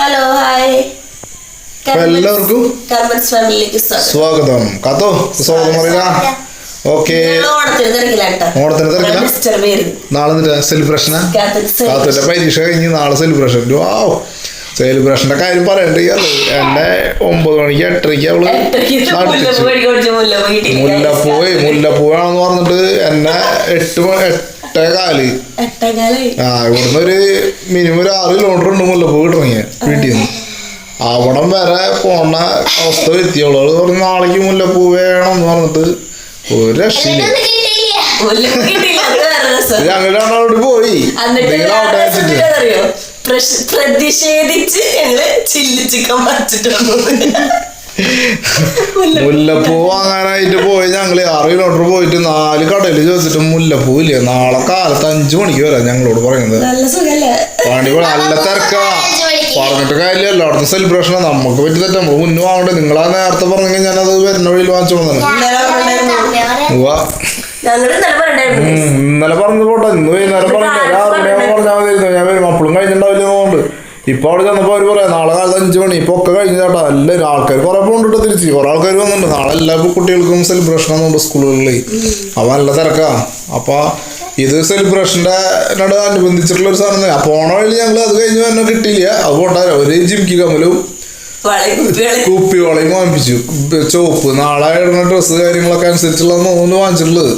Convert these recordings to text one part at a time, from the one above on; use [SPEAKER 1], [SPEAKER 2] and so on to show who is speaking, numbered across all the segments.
[SPEAKER 1] Hello hi
[SPEAKER 2] എല്ലാവർക്കും
[SPEAKER 1] കർമ്മൻസ് ഫാമിലിയിലേക്ക്
[SPEAKER 2] സ്വാഗതം. കാത്തോ സ്വാഗതം പറയുക. ഓക്കെ, ഓണത്തിന് തിരക്കില്ല. നാളെ സെലിബ്രേഷനാ. കാത്തുന്റെ പരീക്ഷ കഴിഞ്ഞ് നാളെ സെലിബ്രേഷൻ. വാവ്, സെലിബ്രേഷന്റെ കാര്യം പറയണ്ടല്ലോ. എന്നെ 9 മണിക്ക് 8:30 അവള് മുല്ലപ്പൂവാണെന്ന് പറഞ്ഞിട്ട് എന്നെ 8:15 ഇവിടുന്ന് ഒരു മിനിമം ഒരു 6 കിലോമീറ്റർ ഉണ്ട് മുല്ലപ്പൂ കിട്ടണമെങ്കിൽ വീട്ടിൽ നിന്ന്. അവിടം വരെ പോണ അവസ്ഥ എത്തിയോളൂ. അവള് പറഞ്ഞു നാളേക്ക് മുല്ലപ്പൂ വേണം എന്ന് പറഞ്ഞിട്ട് ഒരു രക്ഷയില്ല. ഞങ്ങളുടെ അവിടെ പോയി
[SPEAKER 1] പ്രതിഷേധിച്ച് ഞങ്ങള് ചില്ലി ചിക്കൻ പറിച്ചിട്ട്
[SPEAKER 2] മുല്ലപ്പൂ വാങ്ങാനായിട്ട് പോയി. ഞങ്ങള് 6 കിലോമീറ്റർ പോയിട്ട് 4 കടയിൽ ചോദിച്ചിട്ട് മുല്ലപ്പൂ ഇല്ല. നാളെ കാലത്ത് 5 മണിക്ക് വരാം ഞങ്ങളോട് പറയുന്നത്. പണി നല്ല തിരക്കാ. പറഞ്ഞിട്ട് കാര്യമില്ല, അവിടുത്തെ സെലിബ്രേഷനാ. നമുക്ക് പറ്റി തെറ്റാ. നമ്മൾ മുന്നേ വാങ്ങണ്ടേ. നിങ്ങളാ നേരത്തെ പറഞ്ഞെങ്കിൽ ഞാനത് വരുന്ന വഴിയിൽ വാങ്ങിച്ചോളാം. ഇന്നലെ പറഞ്ഞു പോട്ടെ, ഇന്ന് വൈകുന്നേരം പറഞ്ഞില്ല. 6 മണിയാകുമ്പോൾ പറഞ്ഞാൽ മതിയായിരുന്നു. ഞാൻ വരും. അപ്പോഴും കഴിഞ്ഞിട്ടുണ്ടാവില്ലെന്നുകൊണ്ട് ഇപ്പൊ അവിടെ ചെന്നപ്പോ അവര് പറയാം നാളെ കാലത്ത് 5 മണി. ഇപ്പൊ ഒക്കെ കഴിഞ്ഞ ചേട്ടാ. എല്ലാവരും ആൾക്കാർ കുറെ പോണ്ടിട്ട് തിരിച്ച് കുറെ ആൾക്കാർ വന്നിട്ടുണ്ട്. നാളെ എല്ലാ കുട്ടികൾക്കും സെലിബ്രേഷൻ ആണെന്നുണ്ട് സ്കൂളുകളിൽ. അപ്പൊ നല്ല തിരക്കാ. അപ്പൊ ഇത് സെലിബ്രേഷന്റെ അനുബന്ധിച്ചിട്ടുള്ള ഒരു സാധനം. അപ്പൊ ഓണ വഴി ഞങ്ങൾ അത് കഴിഞ്ഞ് തന്നെ കിട്ടിയില്ല. അത് പോട്ടെ, ഒരു ജിംകി കമ്മലും കുപ്പി വളയും വാങ്ങിപ്പിച്ചു. ചോപ്പ് നാളെ ഇടുന്ന ഡ്രസ്സ് കാര്യങ്ങളൊക്കെ അനുസരിച്ചുള്ള ഒന്ന് വാങ്ങിച്ചിട്ടുള്ളത്.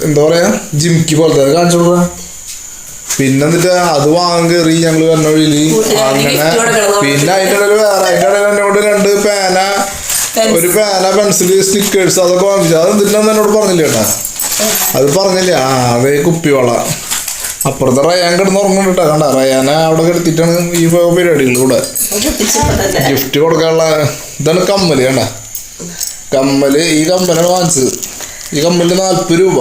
[SPEAKER 2] എന്താ പറയാ, ജിംകി പോലത്തെ അത് കാണിച്ചു കൊടുക്കുക. പിന്നെ എന്നിട്ട് അത് വാങ്ങാൻ കയറി ഞങ്ങൾ വന്ന വഴിയില്. അങ്ങനെ പിന്നെ അതിൻ്റെ ഇടയിൽ എന്നോട് 2 പേന, ഒരു പേന, പെൻസില്, സ്റ്റിക്കേഴ്സ് അതൊക്കെ വാങ്ങിച്ചു. അത് എന്തിനാന്ന് എന്നോട് പറഞ്ഞില്ല കേട്ടാ. അത് പറഞ്ഞില്ല. അതേ കുപ്പിവള. അപ്പുറത്തെ റയാൻ കിടന്ന് ഉറങ്ങുന്നുണ്ട് കേട്ടാ. കണ്ട റയാനെ അവിടെ കിടത്തിട്ടാണ് ഈ പരിപാടികളിലൂടെ ഗിഫ്റ്റ് കൊടുക്കാനുള്ള. ഇതാണ് കമ്മല്. കണ്ട കമ്മല്. ഈ കമ്മലാണ് വാങ്ങിച്ചത്. ഈ കമ്മലിന് 40 രൂപ.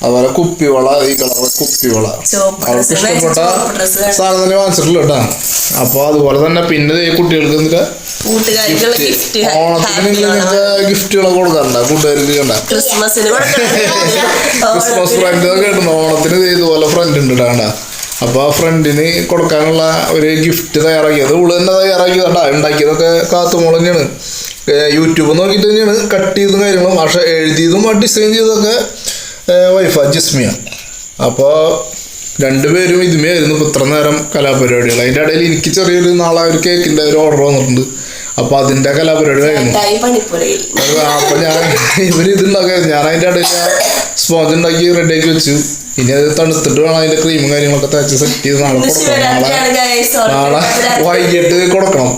[SPEAKER 2] അതുപോലെ കുപ്പിവള, ഈ കളർ കുപ്പിവള അവർക്ക് ഇഷ്ടപ്പെട്ട സാധനം തന്നെ വാങ്ങിച്ചിട്ടുള്ളൂ കേട്ടാ. അപ്പൊ അതുപോലെ തന്നെ പിന്നെ കുട്ടികൾക്ക് എന്നിട്ട് ഓണത്തിന് നിങ്ങൾക്ക് ഗിഫ്റ്റുകളൊക്കെ കൊടുക്കാറുണ്ട് കൂട്ടുകാർക്ക്. കണ്ട ക്രിസ്മസ് ഫ്രണ്ട് കേട്ടോ. ഓണത്തിന് ഇതുപോലെ ഫ്രണ്ട് ഉണ്ട് കണ്ട. അപ്പൊ ആ ഫ്രണ്ടിന് കൊടുക്കാനുള്ള ഒരു ഗിഫ്റ്റ് തയ്യാറാക്കിയത് ഉള്ളു തന്നെ തയ്യാറാക്കിയതാ. ഉണ്ടാക്കിയതൊക്കെ കാത്തുമോൾ തന്നെയാണ്. യൂട്യൂബ് നോക്കിയിട്ട് തന്നെയാണ് കട്ട് ചെയ്തും കാര്യങ്ങളും. പക്ഷെ എഴുതിയതും ആ ഡിസൈൻ ചെയ്തതൊക്കെ വൈഫാ ജിസ്മിയ. അപ്പോൾ 2 പേരും ഇതുമേയായിരുന്നു ഇപ്പം ഇത്ര നേരം കലാപരിപാടികൾ. അതിൻ്റെ ഇടയിൽ എനിക്ക് ചെറിയൊരു നാളെ ഒരു കേക്കിൻ്റെ ഒരു ഓർഡർ വന്നിട്ടുണ്ട്. അപ്പോൾ അതിൻ്റെ കലാപരിപാടി ആയിരുന്നു. അപ്പോൾ ഞാൻ ഇതുണ്ടാക്കായിരുന്നു. ഞാൻ അതിൻ്റെ ഇടയിൽ സ്പോഞ്ച് ഉണ്ടാക്കി റെഡിയാക്കി വെച്ചു. ഇനി അത് തണുത്തിട്ട് വേണം അതിൻ്റെ ക്രീമും കാര്യങ്ങളൊക്കെ തേച്ച് സെറ്റ് ചെയ്ത് നാളെ കൊടുക്കണം. നാളെ വൈകിട്ട് കൊടുക്കണം.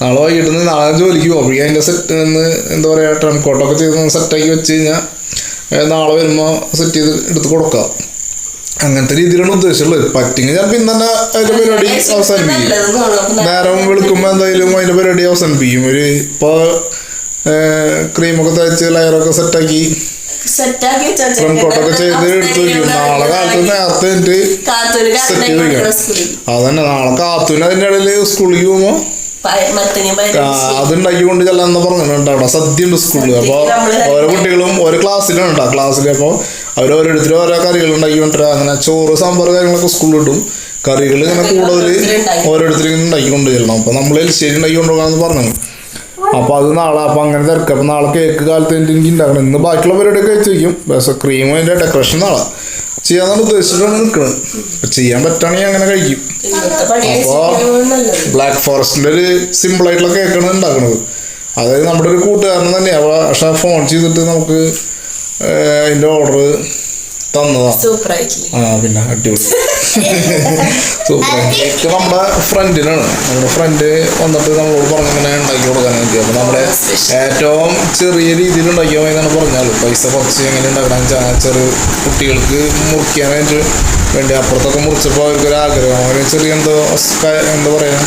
[SPEAKER 2] നാളെ വൈകിട്ട് നാളെ ജോലിക്ക് പോകും. അപ്പോഴേക്കും അതിൻ്റെ സെറ്റ് എന്താ പറയുക, ട്രം കോട്ടൊക്കെ ചെയ്ത് സെറ്റാക്കി വെച്ച് കഴിഞ്ഞാൽ നാളെ വരുമ്പോൾ സെറ്റ് ചെയ്ത് എടുത്ത് കൊടുക്കാം. അങ്ങനത്തെ രീതിയിലാണ് ഉദ്ദേശിച്ചുള്ളത്. പറ്റിങ്ങി ചിലപ്പോൾ ഇന്ന് തന്നെ അതിൻ്റെ പരിപാടി അവസാനിപ്പിക്കും. നേരം വെളുക്കുമ്പോൾ എന്തായാലും അതിൻ്റെ പരിപാടി അവസാനിപ്പിക്കും. ഒരു ഇപ്പോൾ ക്രീമൊക്കെ തേച്ച് ലെയറൊക്കെ സെറ്റാക്കി ഫ്രംകോട്ടൊക്കെ ചെയ്ത് എടുത്ത് വയ്ക്കും. നാളെ കാലത്ത് നേരത്തെ എന്നിട്ട് സെറ്റ് ചെയ്ത് വയ്ക്കണം. അതന്നെ നാളെ കാത്തൂന് അതിൻ്റെ ഇടയിൽ സ്കൂളിലേക്ക് പോകുമ്പോൾ അതുണ്ടാക്കിക്കൊണ്ട് ചെല്ലാന്ന് പറഞ്ഞിട്ടുണ്ട്. അവിടെ സദ്യ ഉണ്ട് സ്കൂളിൽ. അപ്പോൾ ഓരോ കുട്ടികളും ഓരോ ക്ലാസ്സിലാണ് കേട്ടോ. ക്ലാസ്സിൽ അപ്പോൾ ഓരോരുത്തരും ഓരോ കറികൾ ഉണ്ടാക്കി കൊണ്ടുവരാം. അങ്ങനെ ചോറ് സാമ്പാർ കാര്യങ്ങളൊക്കെ സ്കൂളിൽ ഇടും. കറികൾ ഇങ്ങനെ കൂടുതൽ ഓരോരുത്തരും ഉണ്ടാക്കി കൊണ്ട് ചെല്ലണം. അപ്പോൾ നമ്മൾ എൽശ്ശേരി ഉണ്ടാക്കി കൊണ്ടുപോകാമെന്ന് പറഞ്ഞു. അപ്പോൾ അത് നാളെ. അപ്പോൾ അങ്ങനെ തിരക്ക്. അപ്പോൾ നാളെ കേക്ക് കാലത്ത് എനിക്ക് ഉണ്ടാക്കണം. ഇന്ന് ബാക്കിയുള്ള പരിപാടിയൊക്കെ വെച്ച് വയ്ക്കും. പക്ഷേ ക്രീമും അതിൻ്റെ ഡെക്കറേഷൻ നാളെ ചെയ്യാന്നാണ് ഉദ്ദേശിച്ചിട്ടാണ് നിൽക്കുന്നത്. ചെയ്യാൻ പറ്റുകയാണെങ്കിൽ അങ്ങനെ കഴിക്കും. അപ്പോൾ ബ്ലാക്ക് ഫോറസ്റ്റിൻ്റെ ഒരു സിമ്പിളായിട്ടുള്ള കേക്കാണ് ഉണ്ടാക്കുന്നത്. അതായത് നമ്മുടെ ഒരു കൂട്ടുകാരൻ തന്നെയാണ്. പക്ഷെ ഫോൺ ചെയ്തിട്ട് നമുക്ക് അതിൻ്റെ ഓർഡർ തന്നതാണ്. പിന്നെ അടിപൊളി സൂപ്പർ കേക്ക് നമ്മുടെ ഫ്രണ്ടിനാണ്. നമ്മുടെ ഫ്രണ്ട് വന്നിട്ട് നമ്മളോട് പറഞ്ഞു ഇങ്ങനെ ഉണ്ടാക്കി കൊടുക്കാനായിട്ട്. അപ്പോൾ നമ്മുടെ ഏറ്റവും ചെറിയ രീതിയിൽ ഉണ്ടാക്കിയാൽ മതി എന്നാണ് പറഞ്ഞാൽ. പൈസ കുറച്ച് എങ്ങനെ ഉണ്ടാക്കണം ചെറിയ കുട്ടികൾക്ക് മുറിക്കാനായിട്ട് വേണ്ടി. അപ്പുറത്തൊക്കെ മുറിച്ചപ്പോൾ അവർക്കൊരു ആഗ്രഹം. അങ്ങനെ ചെറിയ എന്താ പറയുക,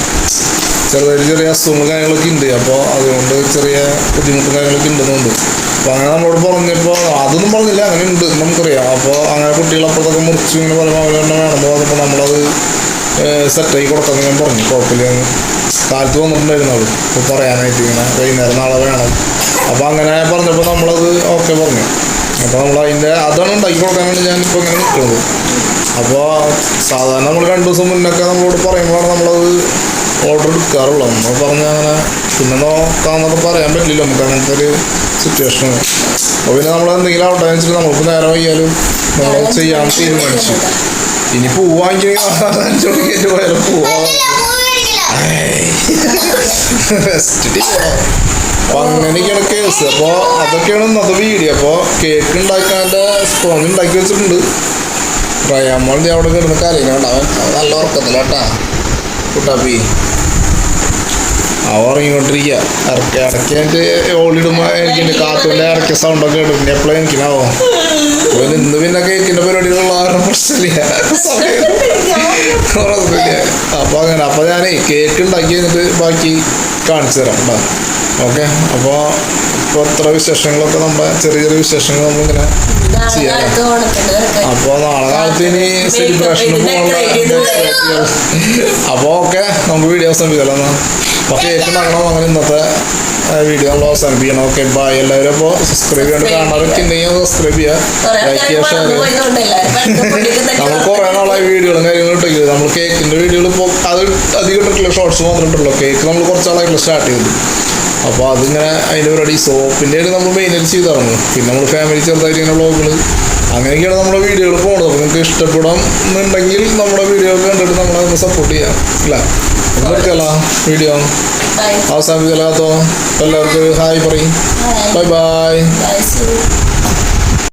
[SPEAKER 2] ചെറിയ അസുഖങ്ങൾ കാര്യങ്ങളൊക്കെ ഉണ്ട്. അപ്പോൾ അതുകൊണ്ട് ചെറിയ ബുദ്ധിമുട്ടും കാര്യങ്ങളൊക്കെ ഉണ്ടെന്നുണ്ട്. അപ്പോൾ അങ്ങനെ നമ്മളോട് പറഞ്ഞപ്പോൾ അതൊന്നും പറഞ്ഞില്ല, അങ്ങനെ ഉണ്ട് നമുക്കറിയാം. അപ്പോൾ അങ്ങനെ കുട്ടികൾ അപ്പുറത്തൊക്കെ മുറിച്ച് ഇങ്ങനെ പറയുമ്പോൾ അവർ തന്നെ വേണമെന്ന് പറഞ്ഞപ്പോൾ നമ്മളത് സെറ്റാക്കി കൊടുക്കാമെന്ന് ഞാൻ പറഞ്ഞു. കുഴപ്പമില്ല. കാലത്ത് വന്നിട്ടുണ്ടായിരുന്നു അവൾ ഇപ്പോൾ പറയാനായിട്ട് ഇങ്ങനെ വൈകുന്നേരം നാളെ വേണം. അപ്പോൾ അങ്ങനെ പറഞ്ഞപ്പോൾ നമ്മളത് ഓക്കെ പറഞ്ഞു. അപ്പോൾ നമ്മൾ അതാണ് ഉണ്ടാക്കി കൊടുക്കാൻ വേണ്ടി ഞാനിപ്പോൾ ഇങ്ങനെ നിൽക്കുന്നത്. അപ്പോൾ സാധാരണ നമ്മൾ 2 ദിവസം മുന്നൊക്കെ നമ്മളോട് പറയുമ്പോഴാണ് നമ്മളത് ഓർഡർ എടുക്കാറുള്ളത്. നമ്മൾ പറഞ്ഞാൽ അങ്ങനെ പിന്നെ നോക്കാമെന്നൊക്കെ പറയാൻ പറ്റില്ല, നമുക്ക് അങ്ങനത്തെ ഒരു സിറ്റുവേഷനാണ്. അപ്പോൾ പിന്നെ നമ്മൾ എന്തെങ്കിലും ആവട്ടെ എന്ന് വെച്ചിട്ട് നമ്മൾക്ക് നേരം വയ്യാലും നമ്മൾ ചെയ്യാൻ തീരുമാനിച്ചു. ഇനി പൂവാണെങ്കിൽ 5 മണിക്കേറ്റ് പോയാലും പോവാം. അപ്പോൾ അങ്ങനെയൊക്കെയാണ് കേസ്. അപ്പോൾ അതൊക്കെയാണ് ഇന്നത്തെ വീഡിയോ. അപ്പോൾ കേക്ക് ഉണ്ടാക്കാൻ്റെ സ്പോഞ്ച് ഉണ്ടാക്കി വെച്ചിട്ടുണ്ട്. റയാമോൾ അവിടെ കിടന്ന് കരയുന്നുണ്ട്. അവൻ നല്ല ഉറക്കത്തില്ല കേട്ടാ കുട്ടാപ്പി. അവ ഉറങ്ങിക്കൊണ്ടിരിക്കുക. ഇടയ്ക്ക് എൻ്റെ ഓളിടുമ്പോൾ എനിക്ക് കാത്തുവിൻ്റെ ഇടയ്ക്ക് സൗണ്ടൊക്കെ ഇടും. പിന്നെ എപ്പോഴും എനിക്കിനാവോ അപ്പോൾ ഇന്ന് പിന്നെ കേക്കിൻ്റെ പരിപാടിയിലുള്ള ആരും പ്രശ്നമില്ല. അപ്പോൾ അങ്ങനെ അപ്പോൾ ഞാൻ കേക്ക് ഉണ്ടാക്കി കഴിഞ്ഞിട്ട് ബാക്കി കാണിച്ചു തരാം കേട്ടോ. ഓക്കെ. അപ്പോൾ ഇപ്പോൾ ഇത്ര വിശേഷങ്ങളൊക്കെ നമ്മുടെ ചെറിയ ചെറിയ വിശേഷങ്ങൾ നമ്മളിങ്ങനെ ചെയ്യാം. അപ്പോൾ നാളെ കാലത്ത് ഇനി സെലിബ്രേഷന് പോകണം. അപ്പോൾ ഓക്കെ, നമുക്ക് വീഡിയോ അവസാനിപ്പിക്കാമല്ലോ എന്നാൽ. അപ്പോൾ കേക്ക് ഉണ്ടാക്കണം. അങ്ങനെ ഇന്നത്തെ വീഡിയോ നമ്മൾ അവസാനിപ്പിക്കണം. Okay, bye. എല്ലാവരും അപ്പോൾ സബ്സ്ക്രൈബ് ചെയ്യാണ്ട് കാണാറൊക്കെ ഉണ്ടെങ്കിൽ സബ്സ്ക്രൈബ് ചെയ്യുക, ലൈക്ക് ചെയ്യുക, ഷെയർ ചെയ്യുക. നമ്മൾ കുറേ നാളായി വീഡിയോകളും കാര്യങ്ങളും ഇട്ടെങ്കിൽ നമ്മൾ കേക്കിൻ്റെ വീഡിയോകൾ ഇപ്പോൾ അത് അധികം ഇട്ടിട്ടില്ല, ഷോർട്സ് മാത്രമേ ഇട്ടുള്ളൂ. കേക്ക് നമ്മൾ കുറച്ച് നാളായിട്ടുള്ള സ്റ്റാർട്ട് ചെയ്തു. അപ്പോൾ അതിങ്ങനെ അതിൻ്റെ പരിപാടി സോപ്പിൻ്റെ നമ്മൾ മെയിനായിട്ട് ചെയ്തായിരുന്നു. പിന്നെ നമ്മൾ ഫാമിലി ചെറുതായിട്ട് ഇങ്ങനെ വ്ളോഗുകൾ അങ്ങനെയൊക്കെയാണ് നമ്മുടെ വീഡിയോകൾ പോകുന്നത്. അപ്പോൾ നിങ്ങൾക്ക് ഇഷ്ടപ്പെടാം എന്നുണ്ടെങ്കിൽ നമ്മുടെ വീഡിയോ കണ്ടിട്ട് നമ്മളതൊന്ന് സപ്പോർട്ട് ചെയ്യാം അല്ലേ. നിർത്തിയല്ല വീഡിയോ അവസാനിപ്പിക്കലാത്തോ. എല്ലാവർക്കും ഹായ് പറയും. Bye bye.